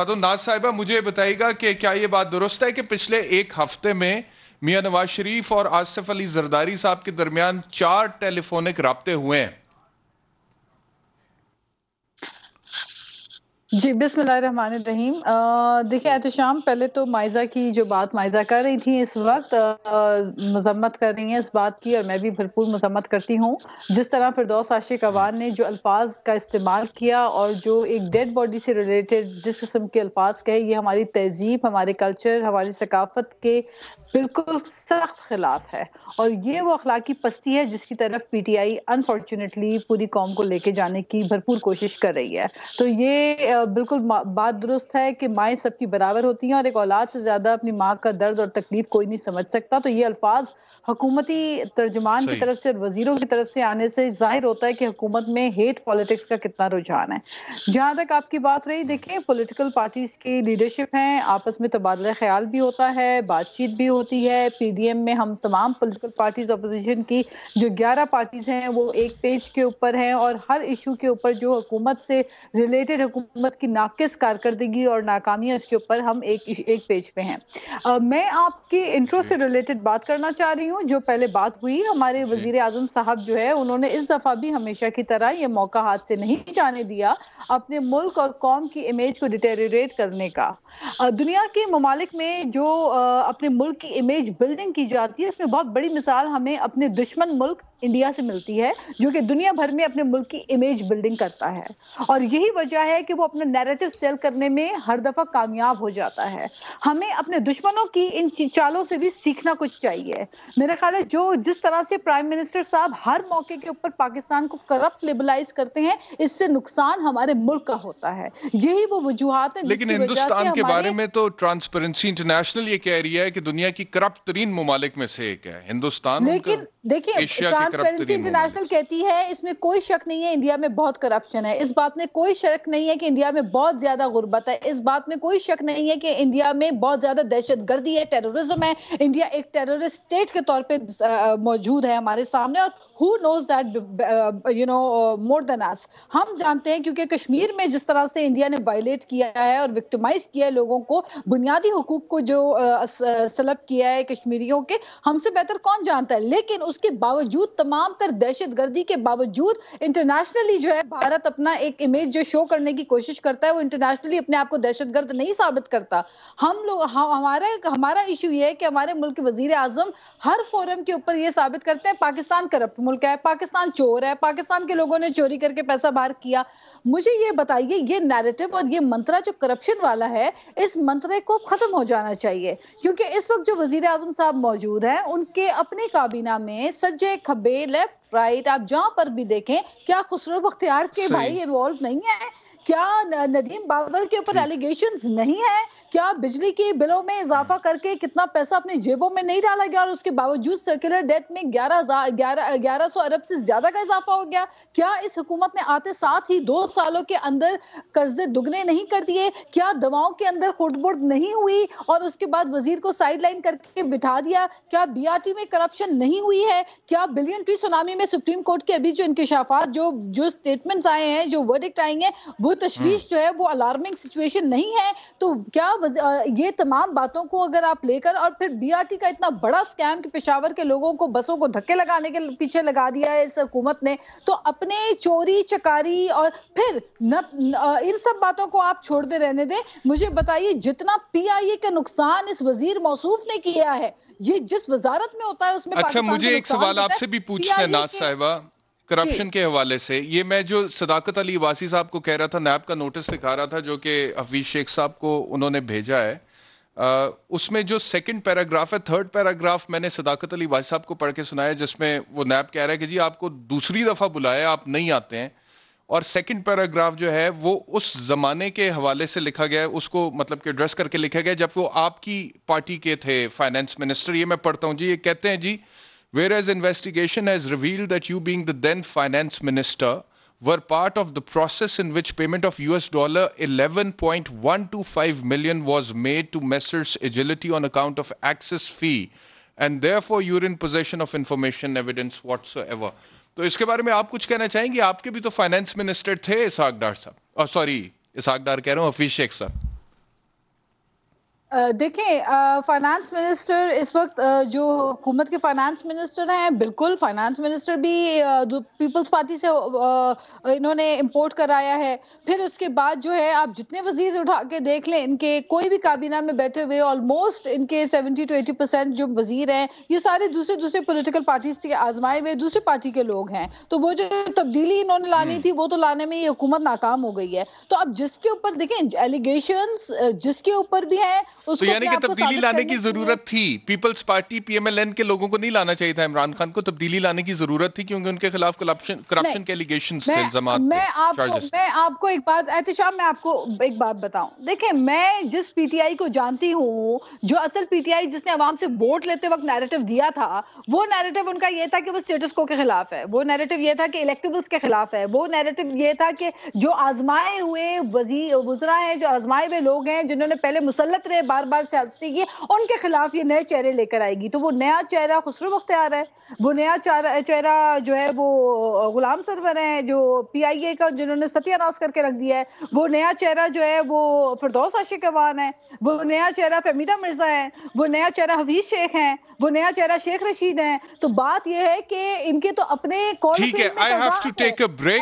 خاتون ناز صاحبہ مجھے بتائیے گا کہ کیا یہ بات درست ہے کہ پچھلے ایک ہفتے میں میاں نواز شریف اور آصف علی زرداری صاحب کے درمیان 4 ٹیلی فونک رابطے ہوئے ہیں؟ جی بسم اللہ الرحمن الرحیم۔ دیکھیں احتشام، پہلے تو مائزہ کی جو بات مائزہ کر رہی تھی اس وقت مذمت کر رہی ہیں اس بات کی، اور میں بھی بھرپور مذمت کرتی ہوں۔ جس طرح فردوس عاشق اوان نے جو الفاظ کا استعمال کیا اور جو ایک ڈیڈ باڈی سے ریلیٹڈ جس قسم کے الفاظ کہے، یہ ہماری تہذیب، ہمارے کلچر، ہماری ثقافت کے بالکل سخت خلاف ہے، اور یہ وہ اخلاقی پستی ہے جس کی طرف پی ٹی آئی انفارچونیٹلی پوری قوم کو لے کے جانے کی بھرپور کوشش کر رہی ہے۔ تو یہ بالکل بات درست ہے کہ مائیں سب کی برابر ہوتی ہیں، اور ایک اولاد سے زیادہ اپنی ماں کا درد اور تکلیف کوئی نہیں سمجھ سکتا۔ تو یہ الفاظ حکومتی ترجمان کی طرف سے اور وزیروں کی طرف سے آنے سے ظاہر ہوتا ہے کہ حکومت میں ہیٹ پالیٹکس کا کتنا رجحان ہے۔ جہاں تک آپ کی بات رہی، دیکھیں پولیٹیکل پارٹیز کی لیڈرشپ ہیں، آپس میں تبادلہ خیال بھی ہوتا ہے، بات چیت بھی ہوتی ہے۔ پی ڈی ایم میں ہم تمام پولیٹیکل پارٹیز اپوزیشن کی جو 11 پارٹیز ہیں وہ ایک پیج کے اوپر ہیں، اور ہر ایشو کے اوپر جو حکومت سے ریلیٹڈ حکومت کی ناقص کارکردگی اور ناکامیاں اس کے اوپر ہم ایک پیج پہ ہیں۔ میں آپ کی انٹرو سے ریلیٹڈ بات کرنا چاہ رہی ہوں۔ جو پہلے بات ہوئی، ہمارے وزیر اعظم صاحب جو ہے انہوں نے اس دفعہ بھی ہمیشہ کی طرح یہ موقع ہاتھ سے نہیں جانے دیا اپنے ملک اور قوم کی امیج کو ڈیٹیریٹ کرنے کا۔ دنیا کے ممالک میں جو اپنے ملک کی امیج بلڈنگ کی جاتی ہے، اس میں بہت بڑی مثال ہمیں اپنے دشمن ملک انڈیا سے ملتی ہے، جو کہ دنیا بھر میں اپنے ملک کی امیج بلڈنگ کرتا ہے، اور یہی وجہ ہے کہ وہ اپنا نیریٹو سیل کرنے میں ہر دفعہ کامیاب ہو جاتا ہے۔ ہمیں اپنے دشمنوں کی ان چالوں سے بھی سیکھنا کچھ چاہیے۔ میرا خیال ہے جس طرح سے پرائم منسٹر صاحب ہر موقع کے اوپر پاکستان کو کرپٹ لیبلائز کرتے ہیں، اس سے نقصان ہمارے ملک کا ہوتا ہے۔ یہی وہ وجوہات ہیں جس لیکن کی وجہ سے ہندوستان کے ہمارے بارے میں تو ٹرانسپیرنسی انٹرنیشنل یہ کہہ رہی ہے کہ دنیا کی کرپٹ ترین ممالک میں سے ایک ہے ہندوستان، ان کا لیکن دیکھیں ایشیا کے کرپٹ ٹرانسپیرنسی ترین انٹرنیشنل ممالک سے۔ کہتی ہے اس میں کوئی شک نہیں ہے انڈیا میں بہت کرپشن ہے، اس بات میں کوئی شک نہیں ہے کہ انڈیا میں بہت زیادہ غربت ہے، اس بات میں کوئی شک نہیں ہے کہ انڈیا میں بہت زیادہ دہشت گردی ہے، ٹیررزم ہے، انڈیا ایک ٹیررسٹ اسٹیٹ کے طور پہ موجود ہے ہمارے سامنے، اور who knows that more than us۔ ہم جانتے ہیں کیونکہ کشمیر میں جس طرح سے انڈیا نے وائلیٹ کیا ہے اور وکٹمائز کیا ہے لوگوں کو، بنیادی حقوق کو جو سلب کیا ہے کشمیریوں کے، ہم سے بہتر کون جانتا ہے۔ لیکن اس کے باوجود، تمام تر دہشت گردی کے باوجود، انٹرنیشنلی جو ہے بھارت اپنا ایک امیج جو شو کرنے کی کوشش کرتا ہے، وہ انٹرنیشنلی اپنے آپ کو دہشت گرد نہیں ثابت کرتا۔ ہمارا ایشو یہ ہے کہ ہمارے ملک کے وزیر اعظم ہر فورم کے اوپر یہ ثابت کرتے ہیں پاکستان کرپٹ ملک ہے، پاکستان چور ہے، پاکستان کے لوگوں نے چوری کر کے پیسہ باہر کیا۔ مجھے یہ بتائیے، یہ نیریٹو اور یہ منترا جو کرپشن والا ہے، اس منترے کو ختم ہو جانا چاہیے، کیونکہ اس وقت جو وزیر اعظم صاحب موجود ہیں ان کے اپنے کابینہ میں سجے کھبے، لیفٹ رائٹ، آپ جہاں پر بھی دیکھیں، کیا خسرو بختیار کے صحیح، بھائی انوالو نہیں ہے؟ کیا ندیم بابر کے اوپر ٹھیک۔ ایلیگیشنز نہیں ہے؟ کیا بجلی کے بلوں میں اضافہ کر کے کتنا پیسہ اپنے جیبوں میں نہیں ڈالا گیا، اور اس کے باوجود سرکولر ڈیٹ میں 1100 ارب سے زیادہ کا اضافہ ہو گیا؟ کیا اس حکومت نے آتے ساتھ ہی 2 سالوں کے اندر قرضے دگنے نہیں کر دیے؟ کیا دواؤں کے اندر خرد برد نہیں ہوئی اور اس کے بعد وزیر کو سائیڈ لائن کر کے بٹھا دیا؟ کیا بی آر ٹی میں کرپشن نہیں ہوئی ہے؟ کیا بلین ٹری سونامی میں سپریم کورٹ کے ابھی جو انکشافات، جو سٹیٹمنٹس آئے ہیں، جو ورڈکٹ آئیں گے، وہ تشویش جو ہے وہ الارمنگ سچویشن نہیں ہے؟ تو کیا یہ تمام باتوں کو اگر آپ لے کر، اور پھر بی آر ٹی کا اتنا بڑا سکیم کہ پشاور کے لوگوں کو بسوں کو دھکے لگانے کے پیچھے لگا دیا ہے اس حکومت نے، تو اپنے چوری چکاری اور پھر ان سب باتوں کو آپ چھوڑ دے رہنے دیں۔ مجھے بتائیے، جتنا پی آئی اے کا نقصان اس وزیر موصوف نے کیا ہے، یہ جس وزارت میں ہوتا ہے اس میں اچھا، پاکستان مجھے کا ایک نقصان سوال آپ ہوتا سے بھی ہے پی پوچھنا ہے آئی اے ناز کے۔ صاحبہ، جی کرپشن کے حوالے سے۔ یہ میں جو صداقت علی واسی صاحب کو کہہ رہا تھا، نیب کا نوٹس دکھا رہا تھا جو کہ حفیظ شیخ صاحب کو انہوں نے بھیجا ہے، اس میں جو سیکنڈ پیراگراف ہے، تھرڈ پیراگراف میں نے صداقت علی واسی صاحب کو پڑھ کے سنایا، جس میں وہ نیب کہہ رہا ہے کہ جی آپ کو دوسری دفعہ بلایا، آپ نہیں آتے ہیں، اور سیکنڈ پیراگراف جو ہے وہ اس زمانے کے حوالے سے لکھا گیا ہے، اس کو مطلب کہ ایڈریس کر کے لکھا گیا جب وہ آپ کی پارٹی کے تھے فائنانس منسٹر۔ یہ میں پڑھتا ہوں جی، یہ کہتے ہیں جی: Whereas investigation has revealed that you, being the then finance minister, were part of the process in which payment of $11.125 million was made to Messrs Agility on account of access fee, and therefore you're in possession of information evidence whatsoever. تو اس کے بارے میں آپ کچھ کہنا چاہیں گے؟ آپ کے بھی تو فائنانس منسٹر تھے اسحاق ڈار صاحب، سوری اسحاق ڈار کہہ رہا ہوں، حفیظ شیخ صاحب۔ دیکھیں فائنانس منسٹر اس وقت جو حکومت کے فائنانس منسٹر ہیں، بالکل فائنانس منسٹر بھی پیپلز پارٹی سے انہوں نے امپورٹ کرایا ہے. پھر اس کے بعد جو ہے آپ جتنے وزیر اٹھا کے دیکھ لیں، ان کے کوئی بھی کابینہ میں بیٹھے ہوئے آلموسٹ ان کے 70 to 80% جو وزیر ہیں یہ سارے دوسرے پولیٹیکل پارٹیز کے آزمائے ہوئے دوسری پارٹی کے لوگ ہیں. تو وہ جو تبدیلی انہوں نے لانی تھی وہ تو لانے میں یہ حکومت ناکام ہو گئی ہے. تو اب جس کے اوپر دیکھیں ایلیگیشنز جس کے اوپر بھی ہیں اس تو کو یعنی اپنے کہ آپ کو تبدیلی ثابت لانے کرنے کی کے لیے ضرورت تھی. پیپلز پارٹی پی ایم ایل این کے لوگوں کو نہیں لانا چاہیے تھا. عمران خان کو تبدیلی لانے کی ضرورت تھی کیونکہ ان کے خلاف کرپشن کے ایلیگیشنز تھے، الزامات تھے، چارجز تھے. میں آپ کو ایک بات احتشام میں آپ کو ایک بات بتاؤں. دیکھیں میں جس پی ٹی آئی کو جانتی ہوں، جو اصل پی ٹی آئی جس نے عوام سے ووٹ لیتے وقت نیریٹو دیا تھا، وہ نیریٹو ان کا یہ تھا کہ وہ سٹیٹس کو کے خلاف ہے. وہ نیریٹو یہ تھا کہ الیکٹیبلز کے خلاف ہے. وہ نیریٹو یہ تھا کہ جو آزمائے ہوئے وزراء ہیں، جو آزمائے ہوئے لوگ ہیں جنہوں نے پہلے مسلط رہے بار بار سیاستی کی، ان کے خلاف یہ نئے چہرے لے کر آئے گی. تو وہ نیا چہرہ خسرو مختار ہے، وہ نیا چہرہ جو ہے وہ غلام سرور ہیں جو پی آئی اے کا جنہوں نے ستیہ ناش کر کے رکھ دیا ہے. وہ نیا چہرہ جو ہے وہ فردوس عاشق اعوان ہے. وہ نیا چہرہ فہمیدہ مرزا ہے. وہ نیا چہرہ حفیظ شیخ ہیں. وہ نیا چہرہ شیخ رشید ہیں. تو بات یہ ہے کہ ان کے تو اپنے کال ٹھیک ہے، فیلڈ میں آئی ہیو ٹو تضاد ہے. ٹیک اے بریک.